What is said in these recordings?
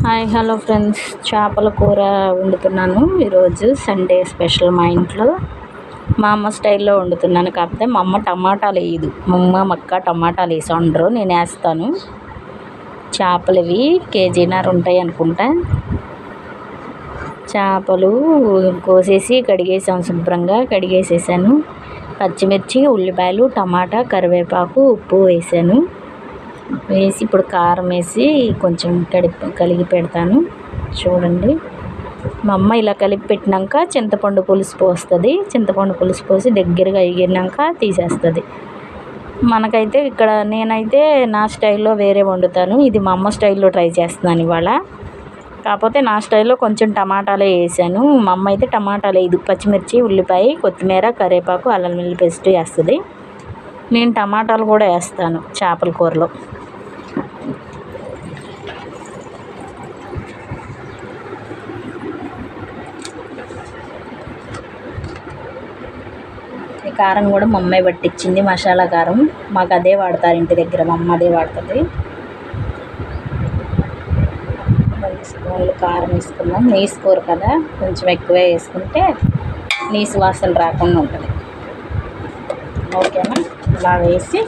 Hi hello friends, చేపల కూర వండుతున్నాను. ఈరోజు సండే స్పెషల్ మా ఇంట్లో. మా అమ్మ స్టైల్లో వండుతున్నాను. కాకపోతే మా అమ్మ టమాటాలు వేయదు. మా అక్క టమాటాలు వేసి వండరు, నేను వేస్తాను. చేపలు ఇవి కేజీన్నర ఉంటాయి అనుకుంటా. చేపలు కోసేసి కడిగేసాను, శుభ్రంగా కడిగేసేసాను. పచ్చిమిర్చి, ఉల్లిపాయలు, టమాటా, కరివేపాకు, ఉప్పు వేసాను. వేసి ఇప్పుడు కారం వేసి కొంచెం కలిపి పెడతాను. చూడండి, మా అమ్మ ఇలా కలిపి పెట్టినాక చింతపండు పులుసు పోస్తుంది. చింతపండు పులుసు పోసి దగ్గరగా ఎగిరినాక తీసేస్తుంది. మనకైతే ఇక్కడ నేనైతే నా స్టైల్లో వేరే వండుతాను. ఇది మా అమ్మ స్టైల్లో ట్రై చేస్తున్నాను ఇవాళ. కాకపోతే నా స్టైల్లో కొంచెం టమాటాలే వేసాను. మా అమ్మ అయితే టమాటాలు వేయదు. పచ్చిమిర్చి, ఉల్లిపాయ, కొత్తిమీర, కరివేపాకు, అల్లం వెల్లుల్లి పేస్ట్ వేస్తుంది. నేను టమాటాలు కూడా వేస్తాను చేపల కూరలో. ఈ కారం కూడా మా అమ్మాయి పట్టించింది, మసాలా కారం. మాకు అదే వాడతారు ఇంటి దగ్గర, మా అమ్మ అదే వాడుతుంది. 2 స్పూన్లు కారం వేసుకుందాం. నీసు కూర కదా, కొంచెం ఎక్కువే వేసుకుంటే నీసు వాసన రాకుండా ఉంటుంది. ఓకేనా? ఇలా వేసి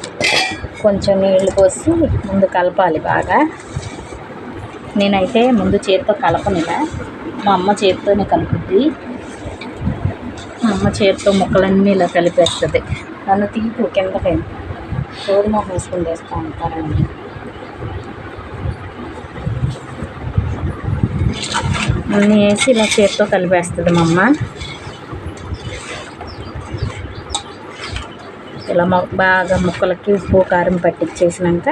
కొంచెం నీళ్ళు పోసి ముందు కలపాలి బాగా. నేనైతే ముందు చేతితో కలపనిలా, మా అమ్మ చేతితోనే కలుపుద్ది. మా అమ్మ చేతితో ముక్కలన్నీ ఇలా కలిపేస్తుంది. నన్ను తీపు కిందకైనా తోడు మొక్క వేసుకుని వేస్తూ ఉంటారండి. అన్నీ వేసి ఇలా చేతితో కలిపేస్తుంది మా అమ్మ. ఇలా బాగా ముక్కలకి ఉప్పు కారం పట్టించేసినాక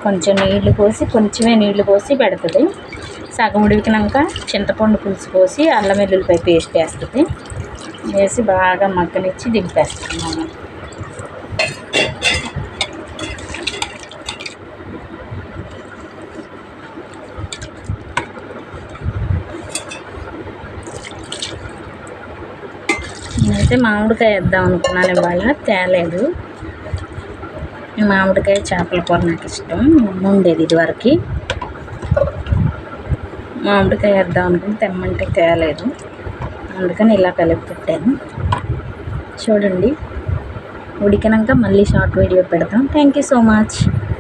కొంచెం నీళ్లు పోసి, కొంచెమే నీళ్లు పోసి పెడుతుంది. సగం ఉడికినాక చింతపండు పులుసు పోసి అల్లం వెల్లుల్లిపాయ పేస్ట్ వేస్తుంది. వేసి బాగా మగ్గనిచ్చి దింపేస్తున్నాము. నేనైతే మామిడికాయ వేద్దాం అనుకున్నాను, ఇవాళ తేలేదు. మామిడికాయ చేపల కూర నాకు ఇష్టం, ఉండేది ఇదివరకు. మామిడికాయ వేద్దాం అనుకుని తెమ్మంటే తేలేదు, అందుకని ఇలా కలిపి పెట్టాను. చూడండి, ఉడికినాక మళ్ళీ షార్ట్ వీడియో పెడతాం. Thank you so much.